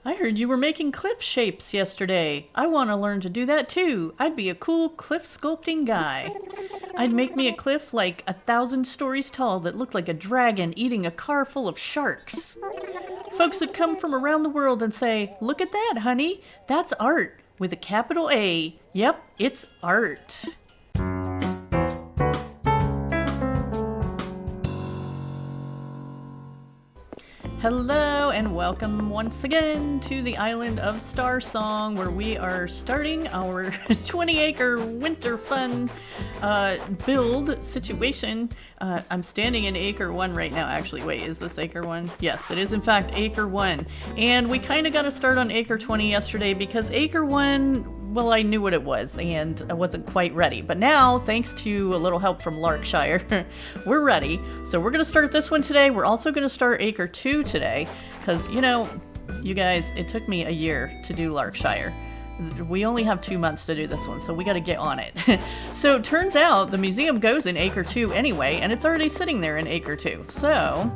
I heard you were making cliff shapes yesterday. I want to learn to do that too. I'd be a cool cliff sculpting guy. I'd make me a cliff like 1,000 stories tall that looked like a dragon eating a car full of sharks. Folks would come from around the world and say, "Look at that, honey. That's art with a capital A. Yep, it's art." Hello and welcome once again to the island of Star Song, where we are starting our 20-acre winter fun build situation. I'm standing in acre 1 right now. Actually, wait, is this acre 1? Yes, it is in fact acre 1. And we kind of got to start on acre 20 yesterday because acre 1, well, I knew what it was and I wasn't quite ready. But now, thanks to a little help from Lark Shire, we're ready. So we're going to start this one today. We're also going to start acre 2 today because, you know, you guys, it took me a year to do Lark Shire. We only have 2 months to do this one, so we got to get on it. So it turns out the museum goes in acre 2 anyway, and it's already sitting there in acre 2. So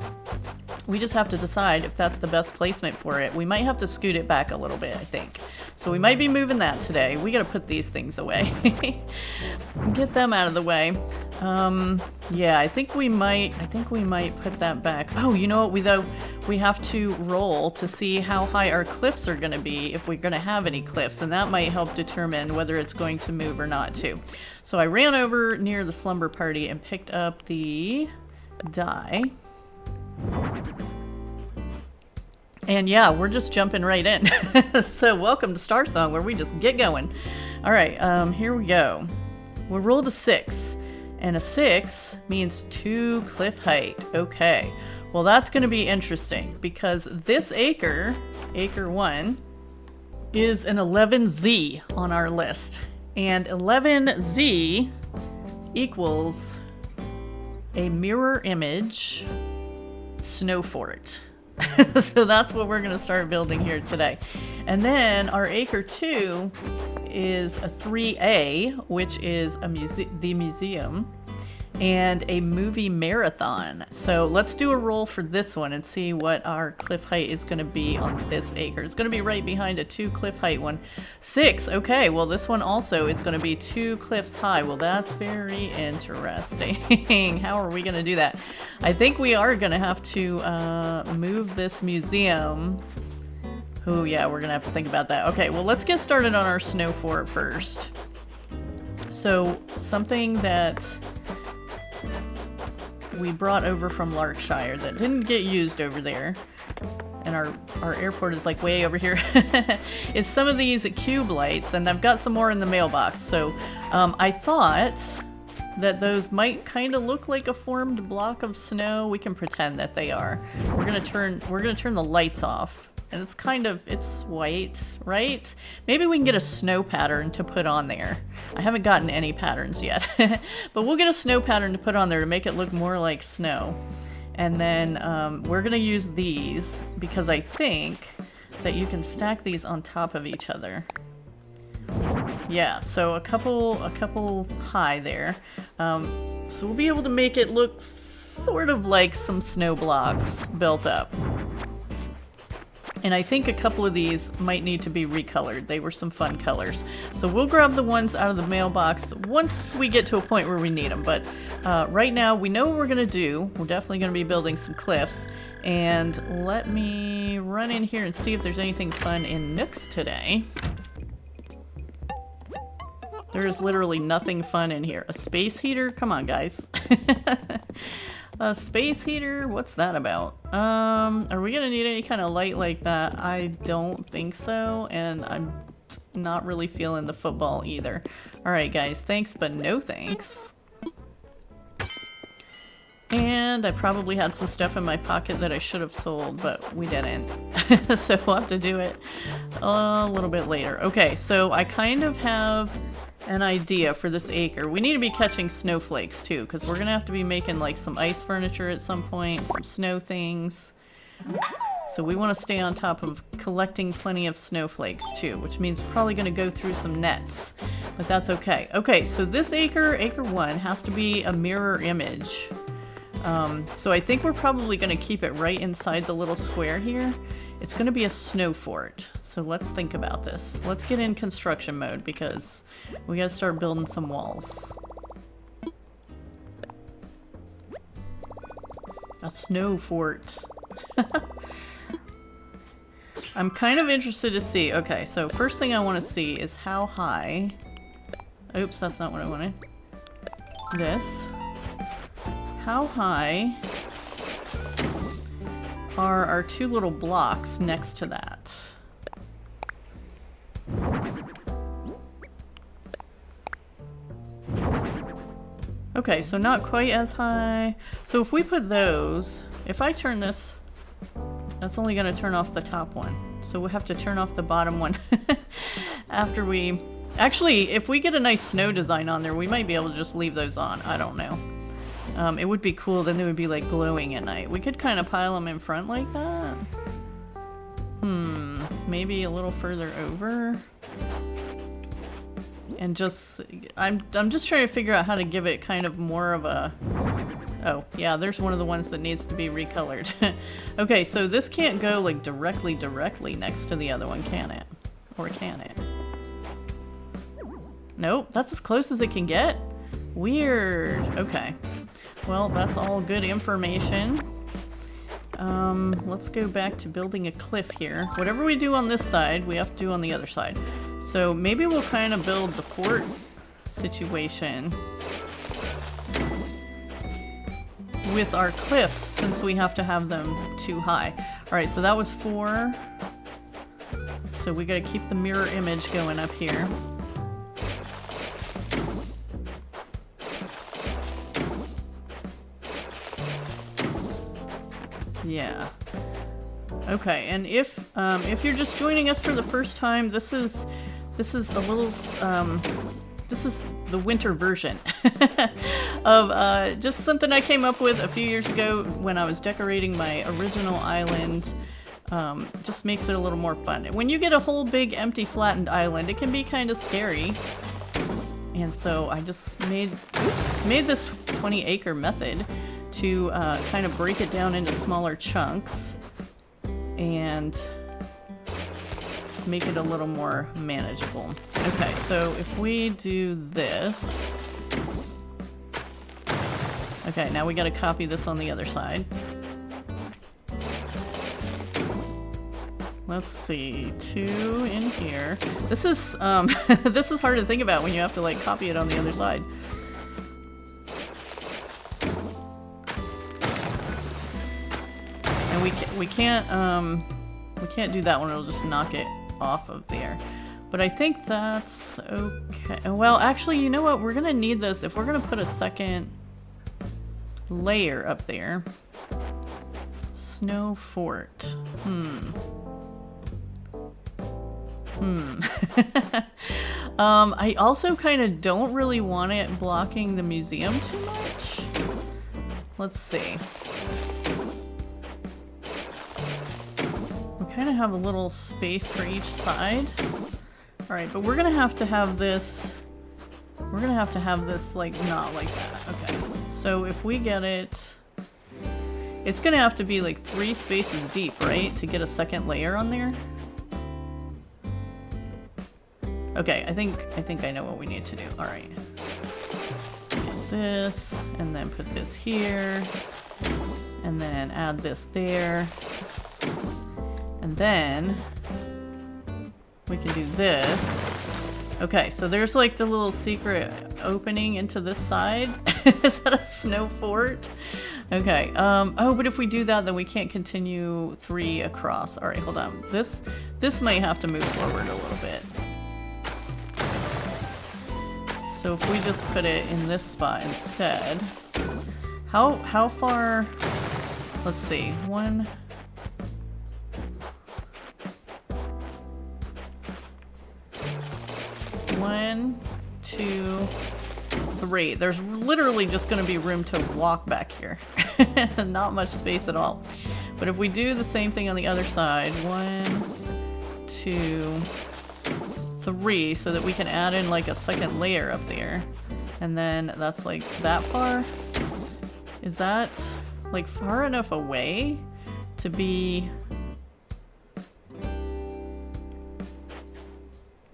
we just have to decide if that's the best placement for it. We might have to scoot it back a little bit, I think. So we might be moving that today. We got to put these things away. Get them out of the way. Yeah, I think we might put that back. Oh, you know what? We have to roll to see how high our cliffs are going to be, if we're going to have any cliffs, and that might help determine whether it's going to move or not too. So I ran over near the slumber party and picked up the die. And yeah, we're just jumping right in. So welcome to Star Song, where we just get going. All right, here we go. We'll roll to 6. And a 6 means 2 cliff height. Okay, well that's going to be interesting because this acre 1, is an 11Z on our list. And 11Z equals a mirror image snow fort. So that's what we're going to start building here today. And then our acre 2 is a 3A, which is the museum, and a movie marathon. So let's do a roll for this one and see what our cliff height is going to be on this acre. It's going to be right behind a 2 cliff height one. 6, okay, well this one also is going to be 2 cliffs high. Well, that's very interesting. How are we going to do that? I think we are going to have to move this museum. Oh yeah, we're gonna have to think about that. Okay, well let's get started on our snow fort first. So something that we brought over from Lark Shire that didn't get used over there, and our airport is like way over here, is some of these cube lights, and I've got some more in the mailbox. So I thought that those might kind of look like a formed block of snow. We can pretend that they are. We're gonna turn the lights off. And it's white, right? Maybe we can get a snow pattern to put on there. I haven't gotten any patterns yet. But we'll get a snow pattern to put on there to make it look more like snow. And then we're going to use these because I think that you can stack these on top of each other. Yeah, so a couple high there. So we'll be able to make it look sort of like some snow blocks built up. And I think a couple of these might need to be recolored. They were some fun colors. So we'll grab the ones out of the mailbox once we get to a point where we need them. But right now, we know what we're going to do. We're definitely going to be building some cliffs. And let me run in here and see if there's anything fun in Nooks today. There's literally nothing fun in here. A space heater? Come on, guys. A space heater? What's that about? Are we gonna need any kind of light like that? I don't think so, and I'm not really feeling the football either. Alright guys, thanks but no thanks. And I probably had some stuff in my pocket that I should have sold, but we didn't. So we'll have to do it a little bit later. Okay, so I kind of have an idea for this acre. We need to be catching snowflakes too, because we're gonna have to be making like some ice furniture at some point, some snow things. So we want to stay on top of collecting plenty of snowflakes too, which means we're probably going to go through some nets, but that's okay. Okay, so this acre 1, has to be a mirror image. So I think we're probably going to keep it right inside the little square here. It's going to be a snow fort. So let's think about this. Let's get in construction mode because we got to start building some walls. A snow fort. I'm kind of interested to see. Okay, so first thing I want to see is how high. Oops, that's not what I wanted. This. How high are our two little blocks next to that? Okay, so not quite as high. So if we put those, if I turn this, that's only going to turn off the top one. So we'll have to turn off the bottom one after we... Actually, if we get a nice snow design on there, we might be able to just leave those on. I don't know. It would be cool, then they would be like glowing at night. We could kind of pile them in front like that. Maybe a little further over. And just, I'm just trying to figure out how to give it kind of more of a... Oh, yeah, there's one of the ones that needs to be recolored. Okay, so this can't go like directly next to the other one, can it? Or can it? Nope, that's as close as it can get? Weird. Okay. Well, that's all good information. Let's go back to building a cliff here. Whatever we do on this side, we have to do on the other side. So maybe we'll kind of build the fort situation with our cliffs since we have to have them too high. Alright, so that was 4. So we gotta keep the mirror image going up here. Yeah. Okay, and if you're just joining us for the first time, this is a little this is the winter version of just something I came up with a few years ago when I was decorating my original island. Just makes it a little more fun. When you get a whole big empty flattened island, it can be kind of scary. And so I just made this 20-acre method to kind of break it down into smaller chunks and make it a little more manageable. Okay, so if we do this... Okay, now we gotta copy this on the other side. Let's see, 2 in here. This is this is hard to think about when you have to like copy it on the other side. And we can't do that one. It'll just knock it off of there. But I think that's okay. Well, actually, you know what? We're gonna need this if we're gonna put a second layer up there. Snow fort. I also kind of don't really want it blocking the museum too much. Let's see. We kind of have a little space for each side. Alright, but we're gonna have to have this... We're gonna have to have this, like, not like that. Okay. So if we get it... It's gonna have to be, like, 3 spaces deep, right? To get a second layer on there? Okay, I think I know what we need to do. Alright. This, and then put this here. And then add this there. And then we can do this. Okay, so there's like the little secret opening into this side. Is that a snow fort? Okay, oh, but if we do that, then we can't continue 3 across. Alright, hold on. This might have to move forward a little bit. So if we just put it in this spot instead, how far, let's see, 1, 2, 3. There's literally just going to be room to walk back here. Not much space at all. But if we do the same thing on the other side, 1, 2, 3, so that we can add in like a second layer up there. And then that's like that far. Is that like far enough away to be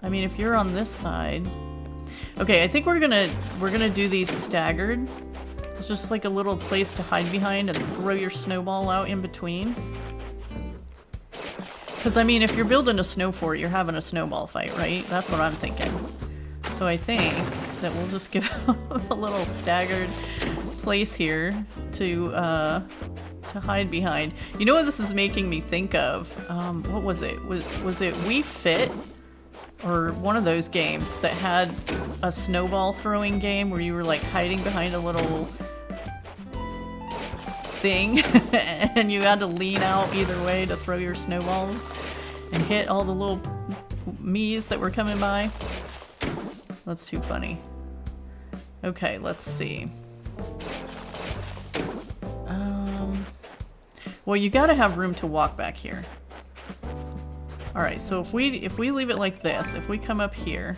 I mean, if you're on this side. Okay, I think we're gonna do these staggered. It's just like a little place to hide behind and throw your snowball out in between. Because, I mean, if you're building a snow fort, you're having a snowball fight, right? That's what I'm thinking. So I think that we'll just give a little staggered place here to hide behind. You know what this is making me think of? What was it? Was it Wii Fit? Or one of those games that had a snowball throwing game where you were like hiding behind a little thing and you had to lean out either way to throw your snowball and hit all the little me's that were coming by. That's too funny. Okay, let's see. Well, you gotta have room to walk back here. Alright, so if we leave it like this, if we come up here,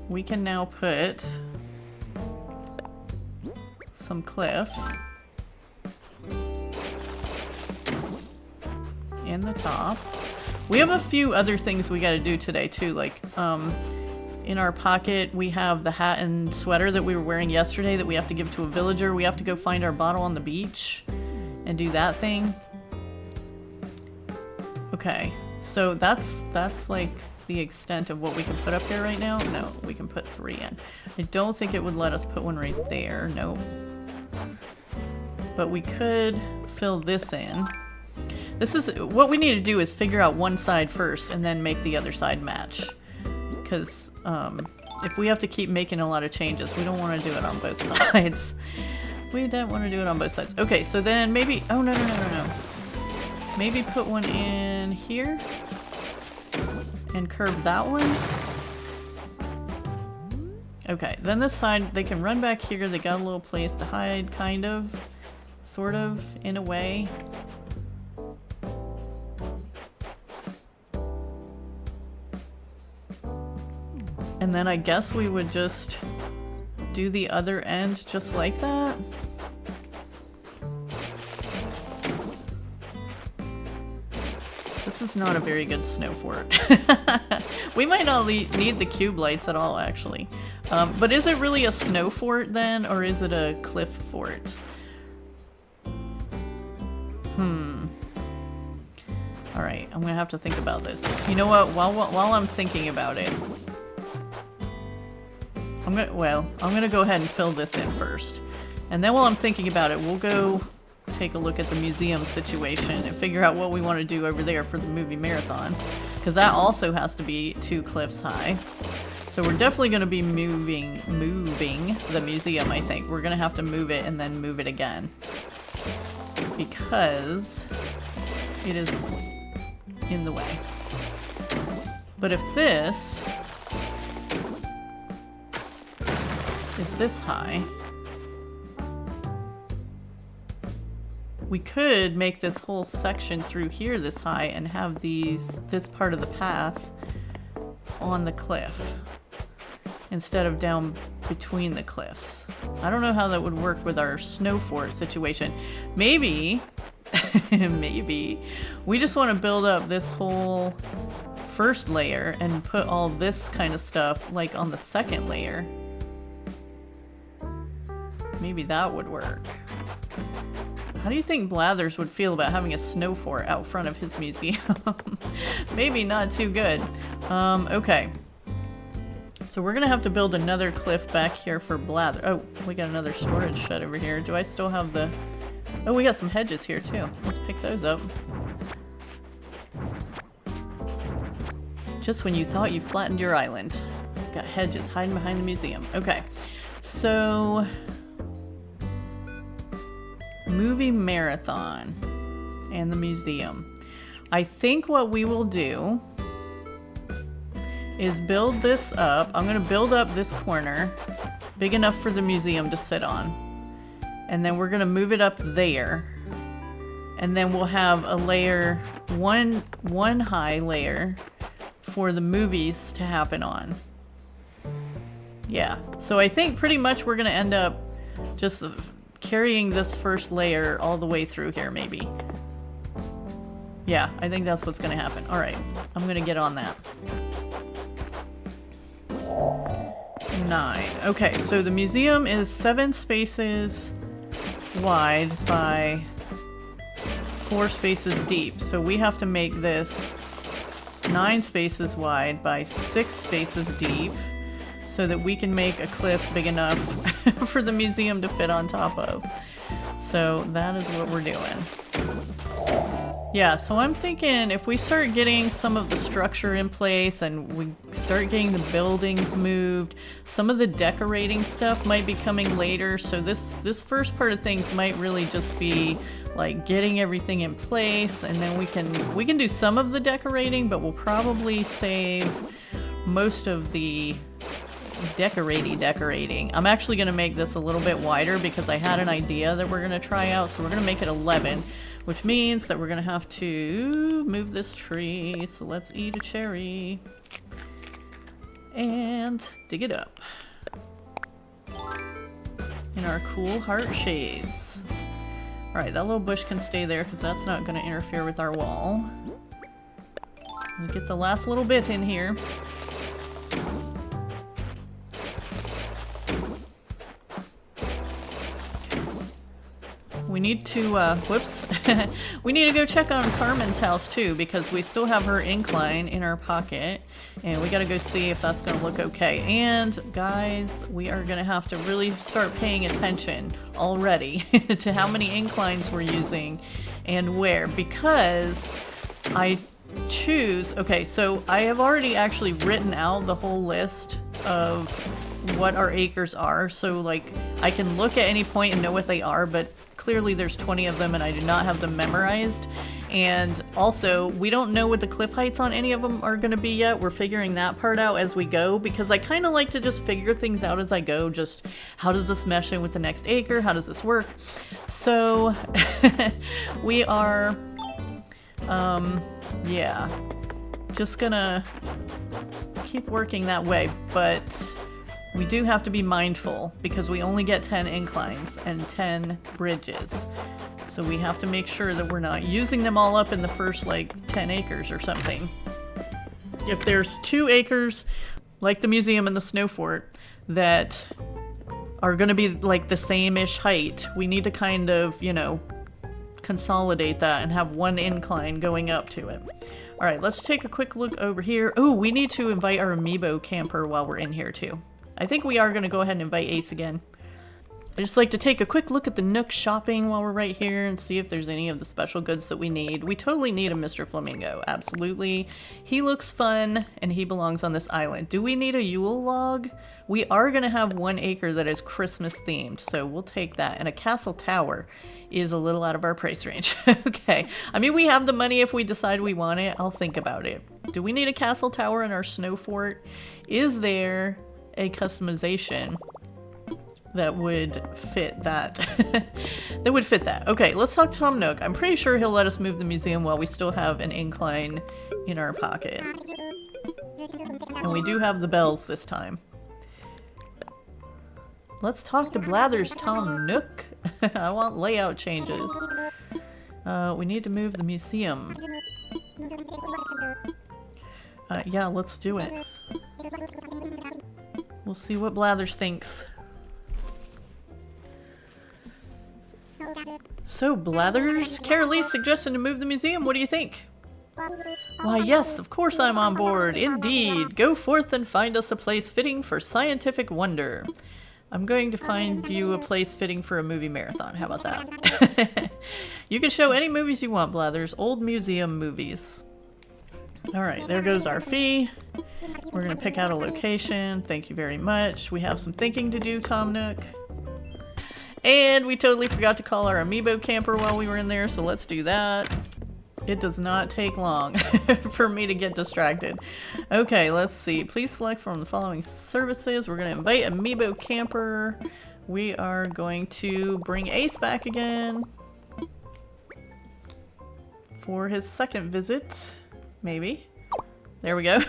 we can now put some cliff in the top. We have a few other things we gotta do today too, like in our pocket we have the hat and sweater that we were wearing yesterday that we have to give to a villager. We have to go find our bottle on the beach and do that thing. Okay, so that's like the extent of what we can put up here right now. No, we can put 3 in. I don't think it would let us put one right there. Nope. But we could fill this in. This is what we need to do, is figure out one side first and then make the other side match. Because if we have to keep making a lot of changes, we don't want to do it on both sides. We don't want to do it on both sides. Okay, so then maybe... Oh, no. Maybe put one in here and curve that one. Okay, then this side, they can run back here. They got a little place to hide, kind of, sort of, in a way. And then I guess we would just do the other end just like that. This is not a very good snow fort. We might not need the cube lights at all, actually. But is it really a snow fort then, or is it a cliff fort? Alright, I'm gonna have to think about this. You know what, while I'm thinking about it, I'm gonna go ahead and fill this in first. And then while I'm thinking about it, we'll go take a look at the museum situation and figure out what we want to do over there for the movie marathon. Because that also has to be 2 cliffs high. So we're definitely going to be moving the museum, I think. We're going to have to move it and then move it again. Because it is in the way. But if this is this high, we could make this whole section through here this high and have this part of the path on the cliff instead of down between the cliffs. I don't know how that would work with our snow fort situation. Maybe, maybe we just want to build up this whole first layer and put all this kind of stuff like on the second layer. Maybe that would work. How do you think Blathers would feel about having a snow fort out front of his museum? Maybe not too good. Okay. So we're gonna have to build another cliff back here for Blathers. Oh, we got another storage shed over here. Do I still have the... Oh, we got some hedges here too. Let's pick those up. Just when you thought you flattened your island. Got hedges hiding behind the museum. Okay. So... movie marathon and the museum. I think what we will do is build this up. I'm going to build up this corner big enough for the museum to sit on. And then we're going to move it up there. And then we'll have a layer, one high layer for the movies to happen on. Yeah. So I think pretty much we're going to end up just carrying this first layer all the way through here, maybe. Yeah, I think that's what's gonna happen. Alright, I'm gonna get on that. 9. Okay, so the museum is 7 spaces wide by 4 spaces deep. So we have to make this 9 spaces wide by 6 spaces deep so that we can make a cliff big enough for the museum to fit on top of. So that is what we're doing. Yeah, so I'm thinking if we start getting some of the structure in place and we start getting the buildings moved, some of the decorating stuff might be coming later. So this first part of things might really just be like getting everything in place, and then we can do some of the decorating, but we'll probably save most of the decorating. I'm actually going to make this a little bit wider because I had an idea that we're going to try out, so we're going to make it 11. Which means that we're gonna have to move this tree. So let's eat a cherry. And dig it up. In our cool heart shades. Alright, that little bush can stay there because that's not gonna interfere with our wall. We'll get the last little bit in here. We need to, whoops. We need to go check on Carmen's house too, because we still have her incline in our pocket. And we gotta go see if that's gonna look okay. And guys, we are gonna have to really start paying attention already to how many inclines we're using and where. Because I choose, okay, so I have already actually written out the whole list of what our acres are. So like, I can look at any point and know what they are, but clearly there's 20 of them and I do not have them memorized. And also, we don't know what the cliff heights on any of them are going to be yet. We're figuring that part out as we go, because I kind of like to just figure things out as I go. Just how does this mesh in with the next acre? How does this work? So we are, yeah, just gonna keep working that way. But we do have to be mindful because we only get 10 inclines and 10 bridges. So we have to make sure that we're not using them all up in the first like 10 acres or something. If there's 2 acres, like the museum and the snow fort, that are going to be like the same-ish height, we need to kind of, you know, consolidate that and have one incline going up to it. All right, let's take a quick look over here. Oh, we need to invite our amiibo camper while we're in here too. I think we are going to go ahead and invite Ace again. I just like to take a quick look at the Nook shopping while we're right here and see if there's any of the special goods that we need. We totally need a Mr. Flamingo, absolutely. He looks fun and he belongs on this island. Do we need a Yule log? We are going to have 1 acre that is Christmas themed, so we'll take that. And a castle tower is a little out of our price range. Okay, I mean, we have the money if we decide we want it. I'll think about it. Do we need a castle tower in our snow fort? Is there a customization that would fit that? That would fit that. Okay, let's talk to Tom Nook. I'm pretty sure he'll let us move the museum while we still have an incline in our pocket. And we do have the bells this time. Let's talk to Blathers Tom Nook. I want layout changes. We need to move the museum. Yeah, let's do it. We'll see what Blathers thinks. So, Blathers, Carraleigh suggested to move the museum. What do you think? Why, yes, of course I'm on board. Indeed. Go forth and find us a place fitting for scientific wonder. I'm going to find you a place fitting for a movie marathon. How about that? You can show any movies you want, Blathers. Old museum movies. Alright, there goes our fee. We're going to pick out a location. Thank you very much. We have some thinking to do, Tom Nook. And we totally forgot to call our amiibo camper while we were in there, so let's do that. It does not take long for me to get distracted. Okay, let's see. Please select from the following services. We're going to invite amiibo camper. We are going to bring Ace back again for his second visit. Maybe. There we go.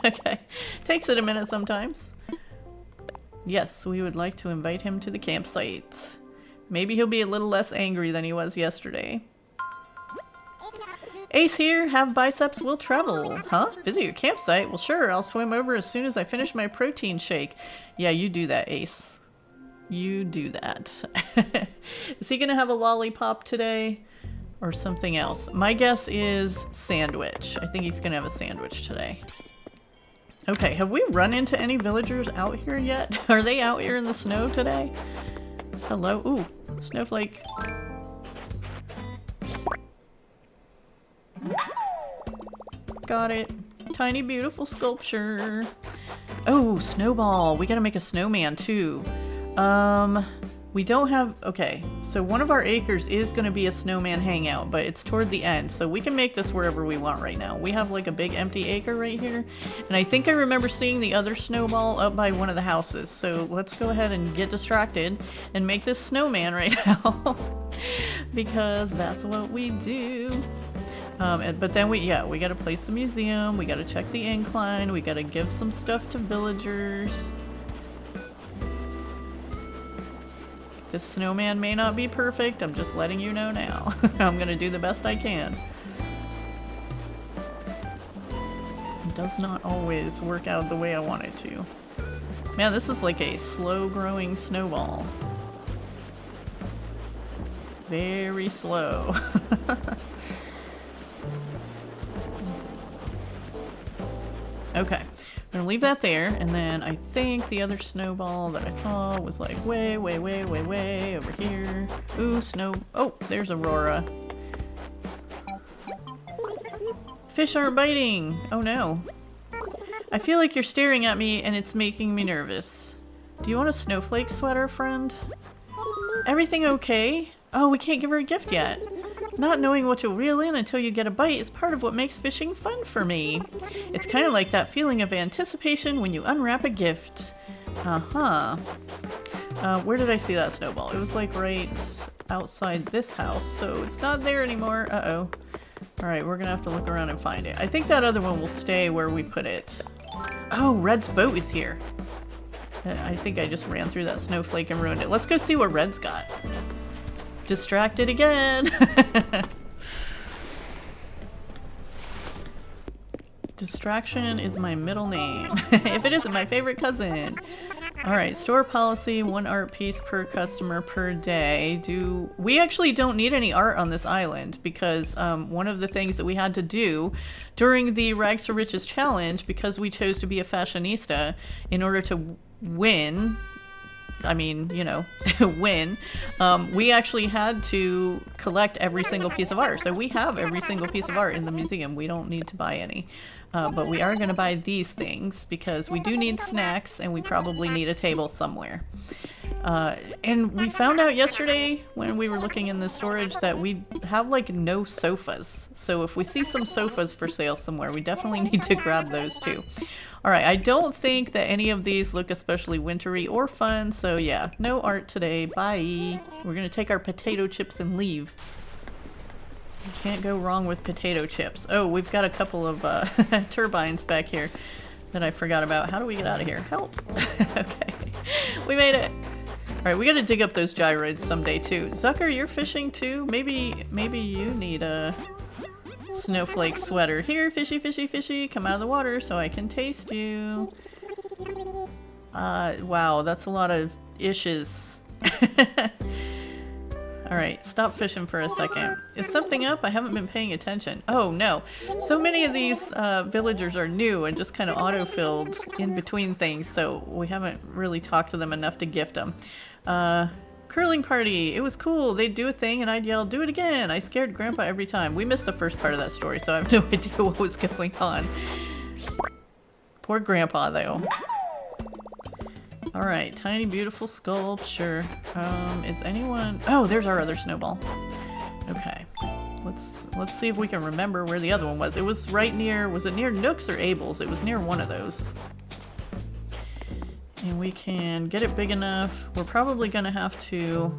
Okay. Takes it a minute sometimes. Yes, we would like to invite him to the campsite. Maybe he'll be a little less angry than he was yesterday. Ace here, have biceps, will travel. Huh? Visit your campsite? Well, sure, I'll swim over as soon as I finish my protein shake. Yeah, you do that, Ace. You do that. Is he gonna have a lollipop today? Or something else? My guess is sandwich. I think he's gonna have a sandwich today. Okay, have we run into any villagers out here yet? Are they out here in the snow today? Hello? Ooh, snowflake. Got it. Tiny beautiful sculpture. Oh, snowball. We gotta make a snowman too. We don't have... Okay, so one of our acres is gonna be a snowman hangout, but it's toward the end, so we can make this wherever we want right now. We have like a big empty acre right here, and I think I remember seeing the other snowball up by one of the houses, so let's go ahead and get distracted and make this snowman right now. Because that's what we do. But then we gotta place the museum, we gotta check the incline, we gotta give some stuff to villagers. This snowman may not be perfect, I'm just letting you know now. I'm gonna do the best I can. It does not always work out the way I want it to. Man, this is like a slow-growing snowball. Very slow. Okay. I'm gonna leave that there, and then I think the other snowball that I saw was like way over here. Ooh, snow. Oh, there's Aurora. Fish aren't biting. Oh no. I feel like you're staring at me and it's making me nervous. Do you want a snowflake sweater, friend? Everything okay? Oh, we can't give her a gift yet. Not knowing what you'll reel in until you get a bite is part of what makes fishing fun for me. It's kind of like that feeling of anticipation when you unwrap a gift. Uh-huh. Where did I see that snowball? It was like right outside this house, so it's not there anymore. Uh-oh. Alright, we're gonna have to look around and find it. I think that other one will stay where we put it. Oh, Red's boat is here. I think I just ran through that snowflake and ruined it. Let's go see what Red's got. Distracted again. Distraction is my middle name. If it isn't my favorite cousin. Alright, store policy, 1 art piece per customer per day. We actually don't need any art on this island because one of the things that we had to do during the Rags to Riches challenge, because we chose to be a fashionista in order to win, I mean, you know, win, we actually had to collect every single piece of art. So we have every single piece of art in the museum. We don't need to buy any. But we are going to buy these things because we do need snacks and we probably need a table somewhere. And we found out yesterday when we were looking in the storage that we have like no sofas. So if we see some sofas for sale somewhere, we definitely need to grab those too. Alright, I don't think that any of these look especially wintry or fun, so yeah, no art today. Bye. We're gonna take our potato chips and leave. You can't go wrong with potato chips. Oh, we've got a couple of turbines back here that I forgot about. How do we get out of here? Help! Okay, we made it! Alright, we gotta dig up those gyroids someday too. Zucker, you're fishing too? Maybe you need a snowflake sweater. Here, fishy, fishy, fishy, come out of the water so I can taste you. Wow, that's a lot of ishes. Alright, stop fishing for a second. Is something up? I haven't been paying attention. Oh no. So many of these villagers are new and just kind of auto-filled in between things, so we haven't really talked to them enough to gift them. Curling party. It was cool. They'd do a thing and I'd yell, do it again. I scared Grandpa every time. We missed the first part of that story, so I have no idea what was going on. Poor Grandpa, though. Alright, tiny beautiful sculpture. Is anyone... Oh, there's our other snowball. Okay. Let's see if we can remember where the other one was. It was right near... Was it near Nook's or Abel's? It was near one of those. And we can get it big enough. We're probably gonna have to...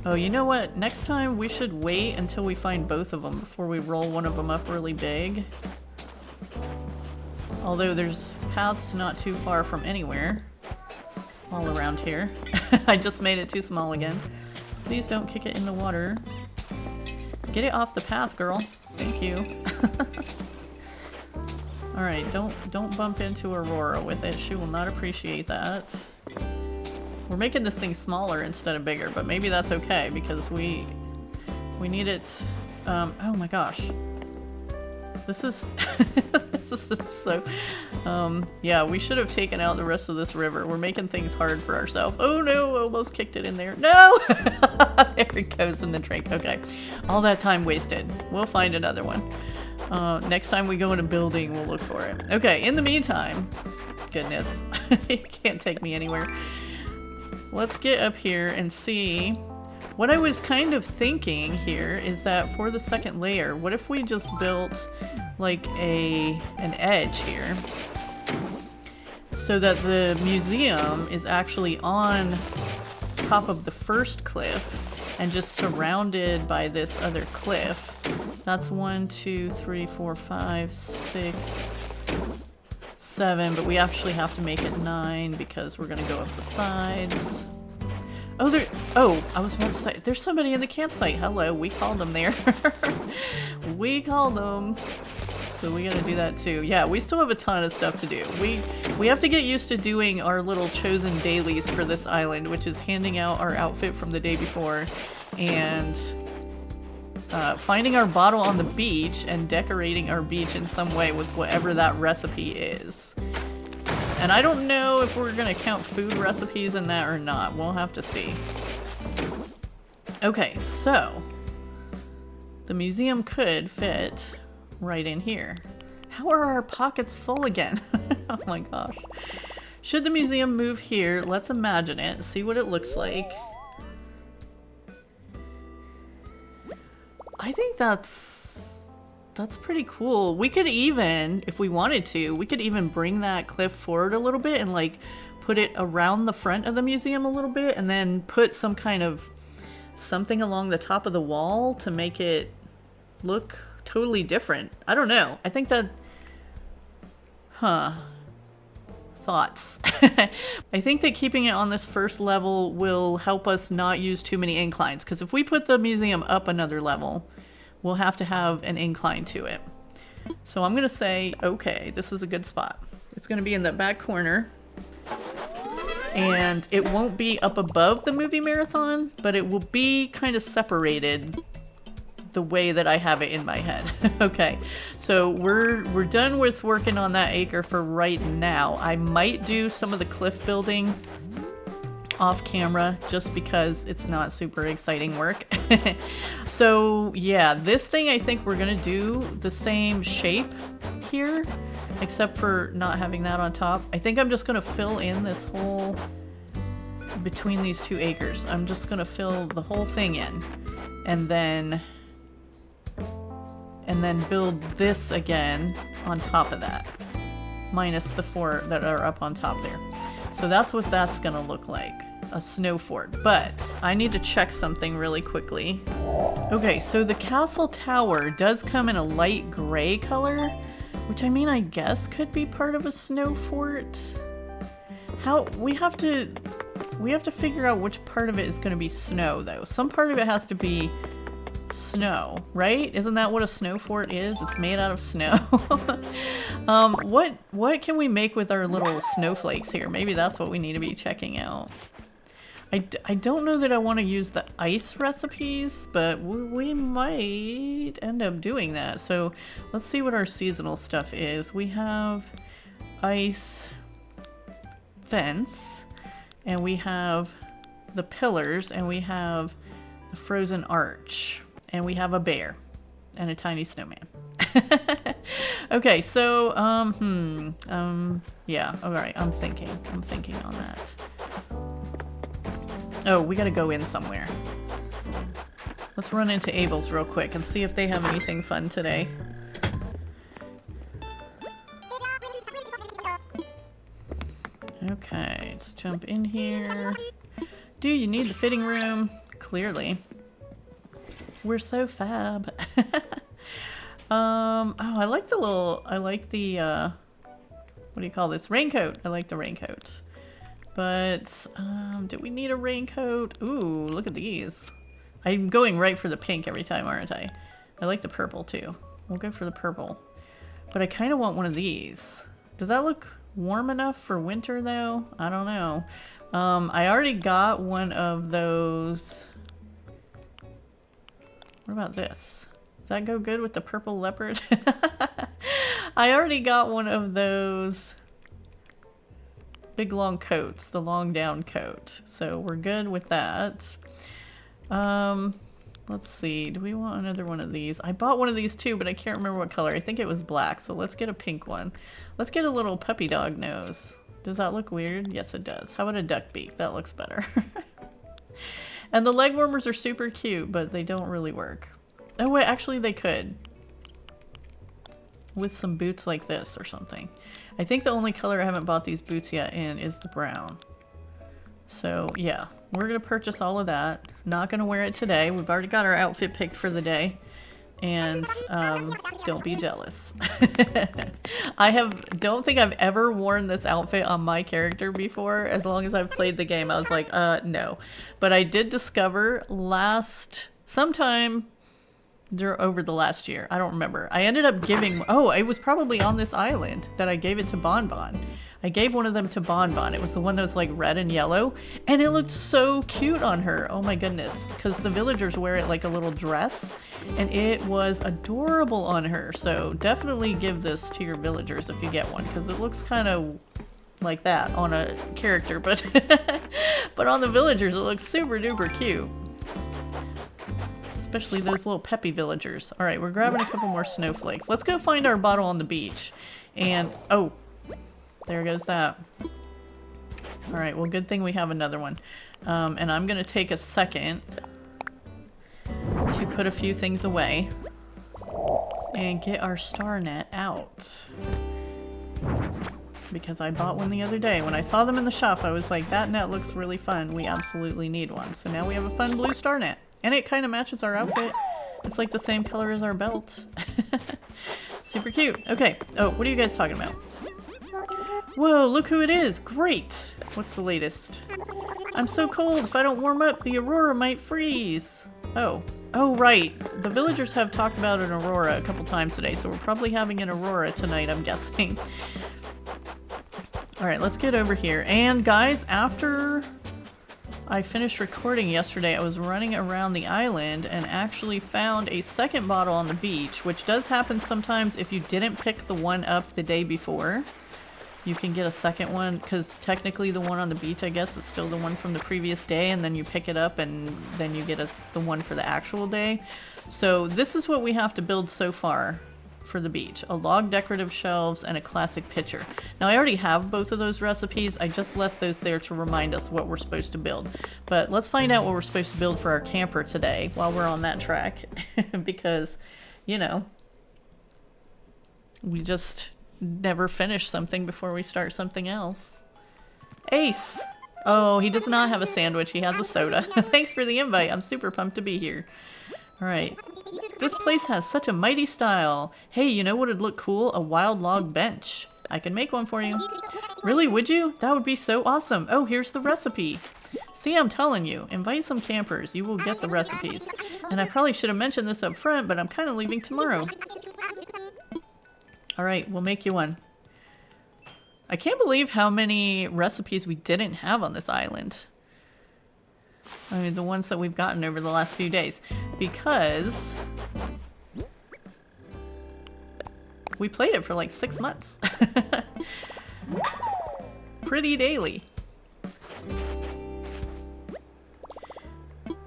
Oh, you know what? Next time we should wait until we find both of them before we roll one of them up really big. Although there's paths not too far from anywhere. All around here. I just made it too small again. Please don't kick it in the water. Get it off the path, girl. Thank you. Alright, don't bump into Aurora with it. She will not appreciate that. We're making this thing smaller instead of bigger, but maybe that's okay because we need it. Oh my gosh. This is this is so yeah, we should have taken out the rest of this river. We're making things hard for ourselves. Oh no, almost kicked it in there. No! There it goes in the drink. Okay. All that time wasted. We'll find another one. Next time we go in a building, we'll look for it. Okay, in the meantime, goodness, you can't take me anywhere. Let's get up here and see. What I was kind of thinking here is that for the second layer, what if we just built like an edge here so that the museum is actually on top of the first cliff and just surrounded by this other cliff. That's 1, 2, 3, 4, 5, 6, 7, but we actually have to make it 9 because we're gonna go up the sides. Oh, I was about to say, there's somebody in the campsite. Hello, we called them there. We called them. So we gotta do that too. Yeah, we still have a ton of stuff to do. We have to get used to doing our little chosen dailies for this island, which is handing out our outfit from the day before and finding our bottle on the beach and decorating our beach in some way with whatever that recipe is. And I don't know if we're gonna count food recipes in that or not. We'll have to see. Okay, so the museum could fit right in here. How are our pockets full again? Oh my gosh. Should the museum move here? Let's imagine it, see what it looks like. I think that's pretty cool. We could even, if we wanted to, we could even bring that cliff forward a little bit and like put it around the front of the museum a little bit and then put some kind of something along the top of the wall to make it look totally different. I don't know. I think that, thoughts. I think that keeping it on this first level will help us not use too many inclines, because if we put the museum up another level, we'll have to have an incline to it. So I'm gonna say, okay, this is a good spot. It's gonna be in the back corner, and it won't be up above the movie marathon, but it will be kind of separated the way that I have it in my head. Okay, so we're done with working on that acre for right now. I might do some of the cliff building off camera just because it's not super exciting work. So yeah, this thing I think we're gonna do the same shape here, except for not having that on top. I think I'm just gonna fill in this whole between these 2 acres. I'm just gonna fill the whole thing in and then build this again on top of that, minus the 4 that are up on top there. So that's what that's gonna look like, a snow fort. But I need to check something really quickly. Okay, so the castle tower does come in a light gray color, which I mean, I guess could be part of a snow fort. How we have to figure out which part of it is going to be snow though. Some part of it has to be snow, right? Isn't that what a snow fort is? It's made out of snow. What can we make with our little snowflakes here? Maybe that's what we need to be checking out. I don't know that I want to use the ice recipes, but we might end up doing that. So let's see what our seasonal stuff is. We have ice fence, and we have the pillars, and we have the frozen arch, and we have a bear and a tiny snowman. Okay, so yeah, all right, I'm thinking on that. Oh, we gotta go in somewhere. Let's run into Abel's real quick and see if they have anything fun today. Okay, let's jump in here. Do you need the fitting room? Clearly. We're so fab. Oh, I like the what do you call this? Raincoat. I like the raincoat. But, do we need a raincoat? Ooh, look at these. I'm going right for the pink every time, aren't I? I like the purple too. we'll go for the purple. But I kind of want one of these. Does that look warm enough for winter though? I don't know. I already got one of those. What about this? Does that go good with the purple leopard? I already got one of those big long coats, the long down coat. So we're good with that. Let's see. Do we want another one of these? I bought one of these too, but I can't remember what color. I think it was black. So let's get a pink one. Let's get a little puppy dog nose. Does that look weird? Yes, it does. How about a duck beak? That looks better. And the leg warmers are super cute, but they don't really work. Oh wait, actually they could. With some boots like this or something. I think the only color I haven't bought these boots yet in is the brown. So yeah, we're gonna purchase all of that. Not gonna wear it today. We've already got our outfit picked for the day. And don't be jealous. Don't think I've ever worn this outfit on my character before. As long as I've played the game, I was like, no. But I did discover sometime over the last year. I don't remember. I ended up giving, it was probably on this island that I gave it to Bonbon. I gave one of them to Bonbon. It was the one that was like red and yellow, and it looked so cute on her. Oh my goodness, because the villagers wear it like a little dress, and it was adorable on her. So definitely give this to your villagers if you get one, because it looks kind of like that on a character, but but on the villagers it looks super duper cute. Especially those little peppy villagers. All right, we're grabbing a couple more snowflakes. Let's go find our bottle on the beach. And oh, there goes that. All right, well, good thing we have another one. And I'm gonna take a second to put a few things away and get our star net out. Because I bought one the other day. When I saw them in the shop, I was like, that net looks really fun. We absolutely need one. So now we have a fun blue star net. And it kind of matches our outfit. It's like the same color as our belt. Super cute. Okay. Oh, what are you guys talking about? Whoa, look who it is. Great. What's the latest? I'm so cold. If I don't warm up, the aurora might freeze. Oh. Oh, right. The villagers have talked about an aurora a couple times today, so we're probably having an aurora tonight, I'm guessing. All right, let's get over here. And guys, after I finished recording yesterday, I was running around the island and actually found a second bottle on the beach, which does happen sometimes if you didn't pick the one up the day before. You can get a second one, because technically the one on the beach, I guess, is still the one from the previous day, and then you pick it up and then you get the one for the actual day. So this is what we have to build so far for the beach. A log decorative shelves and a classic pitcher. Now I already have both of those recipes. I just left those there to remind us what we're supposed to build. But let's find out what we're supposed to build for our camper today while we're on that track. Because, you know, we just never finish something before we start something else. Ace! Oh, he does not have a sandwich. He has a soda. Thanks for the invite. I'm super pumped to be here. Alright. This place has such a mighty style. Hey, you know what would look cool? A wild log bench. I can make one for you. Really, would you? That would be so awesome. Oh, here's the recipe. See, I'm telling you. Invite some campers. You will get the recipes. And I probably should have mentioned this up front, but I'm kind of leaving tomorrow. Alright, we'll make you one. I can't believe how many recipes we didn't have on this island. I mean, the ones that we've gotten over the last few days. Because we played it for like 6 months. Pretty daily.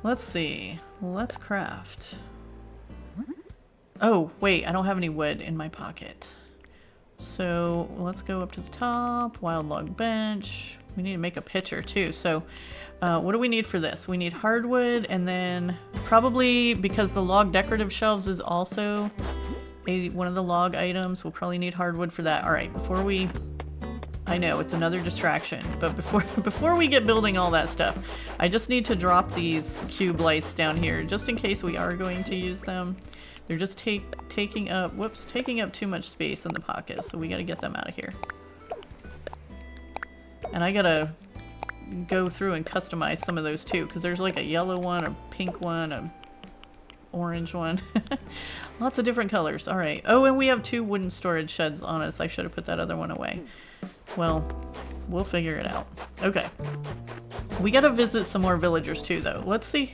Let's see. Let's craft. Oh, wait, I don't have any wood in my pocket. So let's go up to the top. Wild log bench. We need to make a pitcher too. So what do we need for this? We need hardwood, and then probably, because the log decorative shelves is also one of the log items, we'll probably need hardwood for that. All right, before we... I know, it's another distraction, but before we get building all that stuff, I just need to drop these cube lights down here, just in case we are going to use them. They're just taking up too much space in the pocket, so we gotta get them out of here. And I gotta go through and customize some of those too, because there's like a yellow one, a pink one, orange one. Lots of different colors. All right. Oh, and we have 2 wooden storage sheds on us. I should have put that other one away. Well, we'll figure it out. Okay. We got to visit some more villagers too, though. Let's see.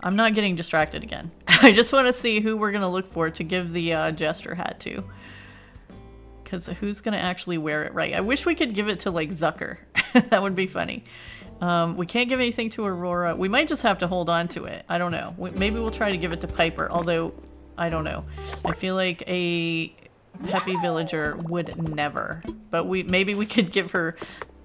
I'm not getting distracted again. I just want to see who we're going to look for to give the jester hat to. Because who's going to actually wear it right? I wish we could give it to, like, Zucker. That would be funny. We can't give anything to Aurora. We might just have to hold on to it. I don't know. Maybe we'll try to give it to Piper, although, I don't know. I feel like a peppy villager would never. But maybe we could give her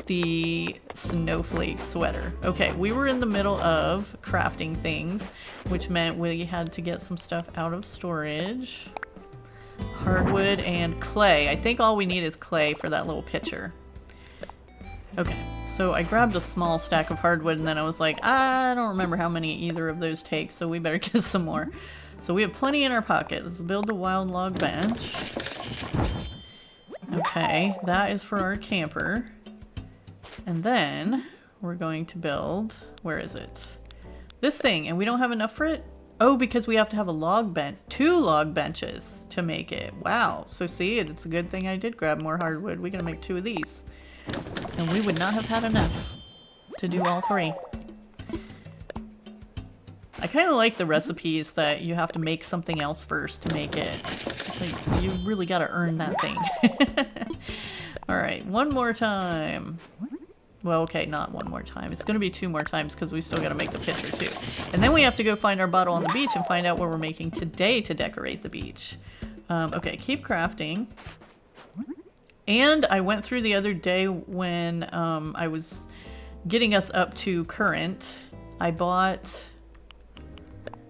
the snowflake sweater. Okay, we were in the middle of crafting things, which meant we had to get some stuff out of storage. Hardwood and clay. I think all we need is clay for that little pitcher. Okay, so I grabbed a small stack of hardwood and then I was like, I don't remember how many either of those take, so we better get some more. So we have plenty in our pocket. Let's build the wild log bench. Okay, that is for our camper. And then we're going to build, where is it? This thing, and we don't have enough for it? Oh, because we have to have a log bench, 2 log benches to make it. Wow. So see, it's a good thing I did grab more hardwood. We're gonna make 2 of these. And we would not have had enough to do all 3. I kind of like the recipes that you have to make something else first to make it. Like, you really gotta earn that thing. Alright, one more time. Well, okay, not one more time. It's going to be 2 more times because we still got to make the picture too. And then we have to go find our bottle on the beach and find out what we're making today to decorate the beach. Okay, keep crafting. And I went through the other day when I was getting us up to current. I bought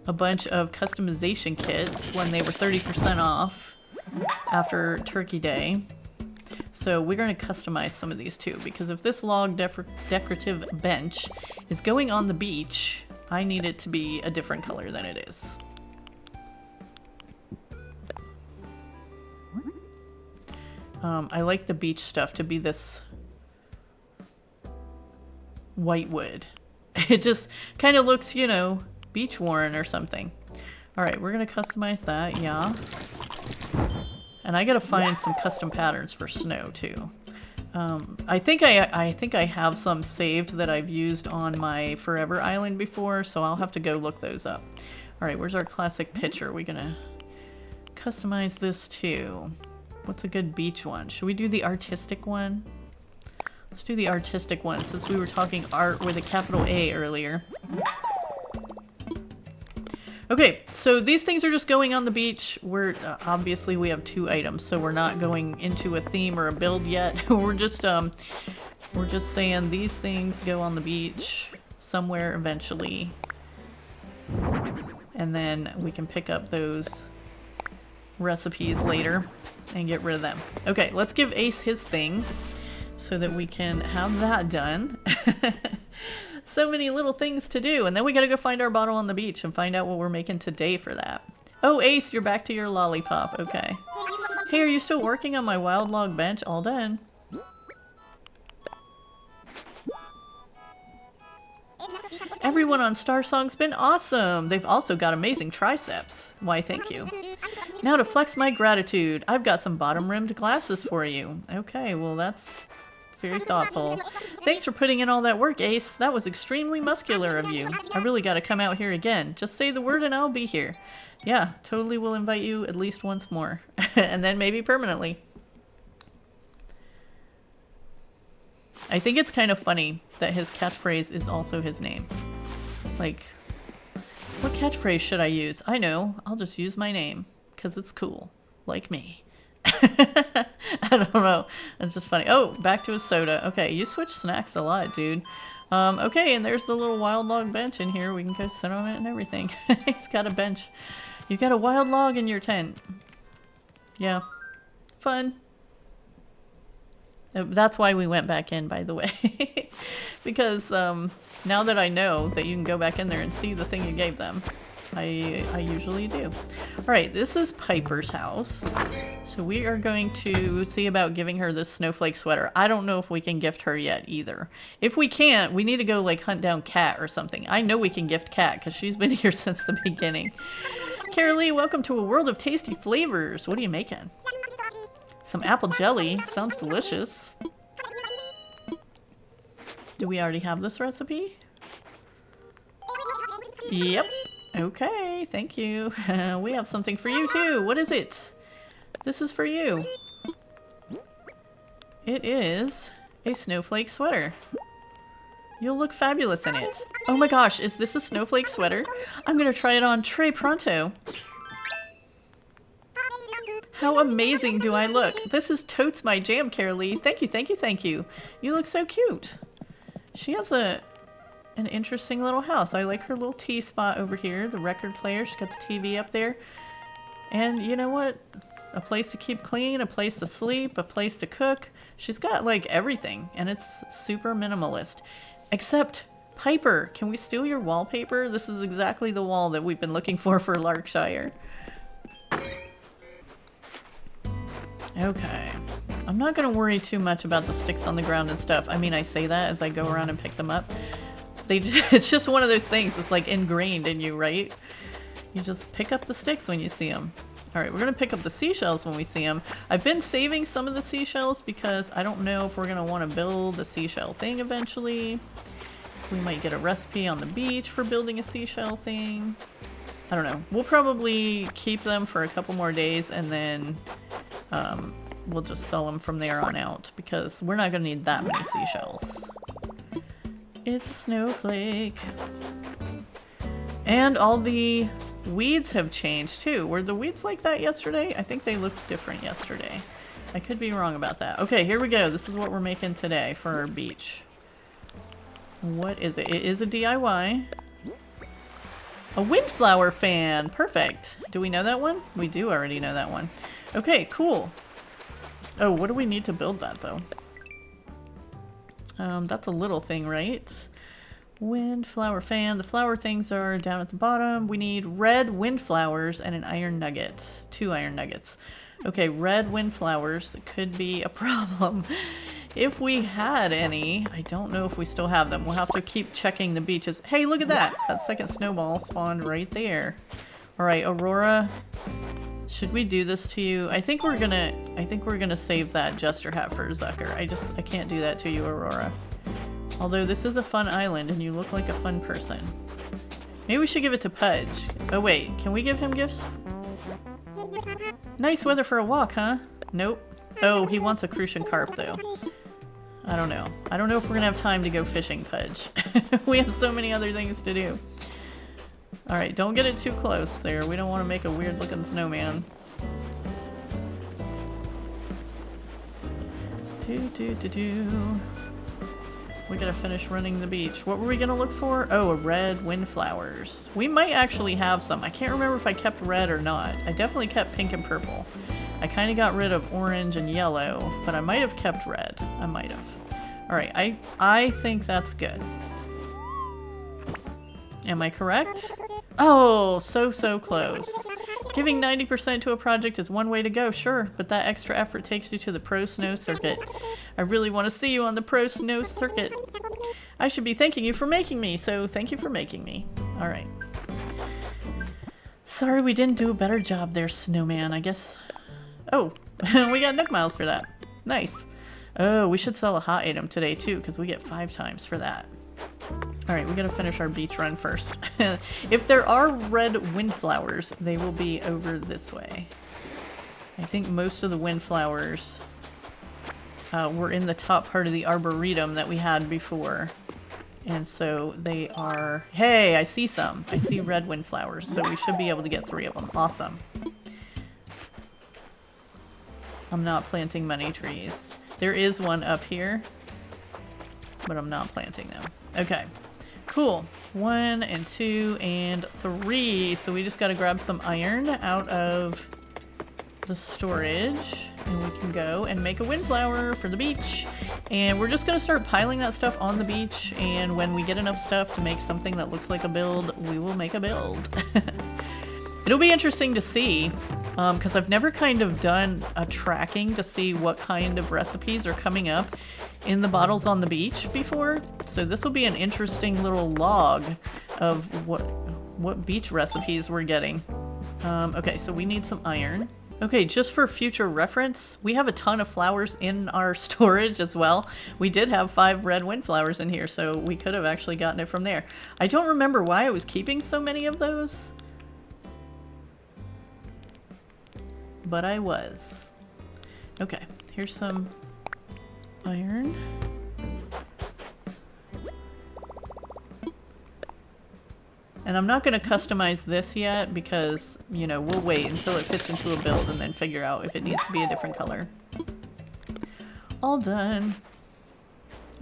a bunch of customization kits when they were 30% off after Turkey Day. So we're going to customize some of these too, because if this log decorative bench is going on the beach, I need it to be a different color than it is. I like the beach stuff to be this white wood. It just kind of looks, you know, beach worn or something. All right, we're going to customize that, yeah. And I gotta find some custom patterns for snow too. I think I have some saved that I've used on my Forever Island before, so I'll have to go look those up. All right, where's our classic picture? We're gonna customize this too. What's a good beach one? Should we do the artistic one? Let's do the artistic one since we were talking art with a capital A earlier. Okay, so these things are just going on the beach. We're obviously we have 2 items, so we're not going into a theme or a build yet. We're just saying these things go on the beach somewhere eventually, and then we can pick up those recipes later and get rid of them. Okay, let's give Ace his thing so that we can have that done. So many little things to do, and then we gotta go find our bottle on the beach and find out what we're making today for that. Oh, Ace, you're back to your lollipop. Okay. Hey, are you still working on my wild log bench? All done. Everyone on Star Song's been awesome. They've also got amazing triceps. Why, thank you. Now to flex my gratitude, I've got some bottom-rimmed glasses for you. Okay, well that's very thoughtful. Thanks for putting in all that work, Ace. That was extremely muscular of you. I really gotta come out here again. Just say the word and I'll be here. Yeah, totally will invite you at least once more. And then maybe permanently. I think it's kind of funny that his catchphrase is also his name. Like, what catchphrase should I use? I know, I'll just use my name, because it's cool. Like me. I don't know. It's just funny. Oh, back to a soda. Okay, you switch snacks a lot, dude. Okay, and there's the little wild log bench in here. We can go sit on it and everything. It's got a bench. You got a wild log in your tent. Yeah. Fun. That's why we went back in, by the way. Because now that I know that you can go back in there and see the thing you gave them. I usually do. All right, this is Piper's house. So we are going to see about giving her this snowflake sweater. I don't know if we can gift her yet either. If we can't, we need to go like hunt down Cat or something. I know we can gift Cat because she's been here since the beginning. Carraleigh, welcome to a world of tasty flavors. What are you making? Some apple jelly. Sounds delicious. Do we already have this recipe? Yep. Okay, thank you. We have something for you too. What is it? This is for you. It is a snowflake sweater. You'll look fabulous in it. Oh my gosh, is this a snowflake sweater? I'm gonna try it on très pronto. How amazing do I look? This is totes my jam, Carraleigh. Thank you, thank you, thank you. You look so cute. She has an interesting little house. I like her little tea spot over here, the record player. She's got the TV up there. And you know what? A place to keep clean, a place to sleep, a place to cook. She's got like everything, and it's super minimalist. Except, Piper, can we steal your wallpaper? This is exactly the wall that we've been looking for Lark Shire. Okay. I'm not going to worry too much about the sticks on the ground and stuff. I mean, I say that as I go around and pick them up. It's just one of those things that's like ingrained in you, right? You just pick up the sticks when you see them. Alright, we're going to pick up the seashells when we see them. I've been saving some of the seashells because I don't know if we're going to want to build a seashell thing eventually. We might get a recipe on the beach for building a seashell thing. I don't know. We'll probably keep them for a couple more days and then we'll just sell them from there on out because we're not going to need that many seashells. It's a snowflake. And all the weeds have changed too. Were the weeds like that yesterday? I think they looked different yesterday. I could be wrong about that. Okay, here we go. This is what we're making today for our beach. What is it? It is a DIY. A windflower fan. Perfect. Do we know that one? We do already know that one. Okay, cool. Oh, what do we need to build that though? That's a little thing, right? Windflower fan. The flower things are down at the bottom. We need red windflowers and an iron nugget. 2 iron nuggets. Okay, red windflowers could be a problem. If we had any, I don't know if we still have them. We'll have to keep checking the beaches. Hey, look at that! That second snowball spawned right there. Alright, Aurora. Should we do this to you? I think we're gonna save that jester hat for Zucker. I can't do that to you, Aurora. Although this is a fun island and you look like a fun person. Maybe we should give it to Pudge. Oh wait, can we give him gifts? Nice weather for a walk, huh? Nope. Oh, he wants a crucian carp though. I don't know. I don't know if we're gonna have time to go fishing, Pudge. We have so many other things to do. Alright, don't get it too close there. We don't want to make a weird looking snowman. We gotta finish running the beach. What were we gonna look for? Oh, a red windflowers. We might actually have some. I can't remember if I kept red or not. I definitely kept pink and purple. I kind of got rid of orange and yellow, but I might have kept red. I might have. Alright, I think that's good. Am I correct? Oh, so close. Giving 90% to a project is one way to go, sure, but that extra effort takes you to the pro snow circuit. I really want to see you on the pro snow circuit. I should be thanking you for making me, so thank you for making me. Alright. Sorry we didn't do a better job there, snowman, I guess. Oh, we got Nook Miles for that. Nice. Oh, we should sell a hot item today too, because we get 5 times for that. Alright, we gotta finish our beach run first. If there are red windflowers, they will be over this way. I think most of the windflowers were in the top part of the arboretum that we had before. And so they are... Hey, I see some. I see red windflowers, so we should be able to get 3 of them. Awesome. I'm not planting money trees. There is one up here, but I'm not planting them. Okay, cool. 1 and 2 and 3. So we just got to grab some iron out of the storage. And we can go and make a windflower for the beach. And we're just going to start piling that stuff on the beach. And when we get enough stuff to make something that looks like a build, we will make a build. It'll be interesting to see, because I've never kind of done a tracking to see what kind of recipes are coming up in the bottles on the beach before. So this will be an interesting little log of what beach recipes we're getting. Okay, so we need some iron. Okay, just for future reference, we have a ton of flowers in our storage as well. We did have 5 red windflowers in here, so we could have actually gotten it from there. I don't remember why I was keeping so many of those, but I was. Okay, here's some iron. And I'm not going to customize this yet because, you know, we'll wait until it fits into a build and then figure out if it needs to be a different color. All done.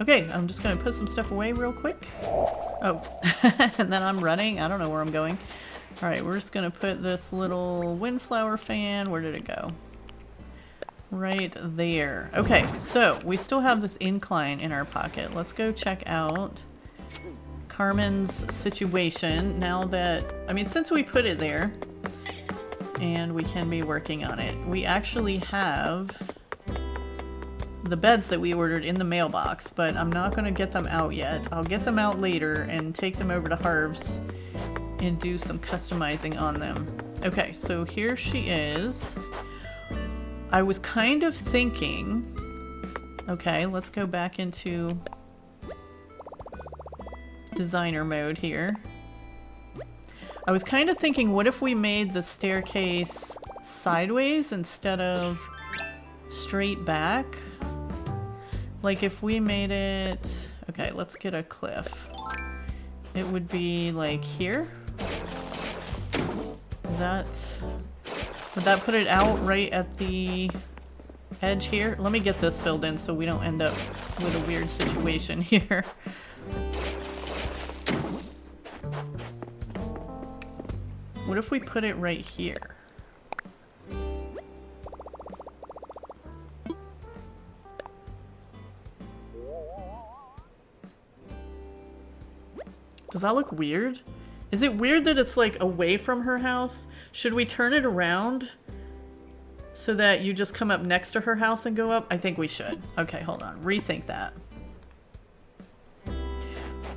Okay, I'm just going to put some stuff away real quick. Oh, and then I'm running. I don't know where I'm going. All right, we're just going to put this little windflower fan. Where did it go? Right there. Okay, so we still have this incline in our pocket. Let's go check out Carmen's situation now that, I mean, since we put it there and we can be working on it, we actually have the beds that we ordered in the mailbox, but I'm not going to get them out yet. I'll get them out later and take them over to Harv's and do some customizing on them. Okay, so here she is. I was kind of thinking, okay, let's go back into designer mode here. I was kind of thinking, what if we made the staircase sideways instead of straight back? Like if we made it, okay, let's get a cliff. It would be like here. Would that put it out right at the edge here? Let me get this filled in so we don't end up with a weird situation here. What if we put it right here? Does that look weird? Is it weird that it's like away from her house? Should we turn it around so that you just come up next to her house and go up? I think we should. Okay, hold on. Rethink that.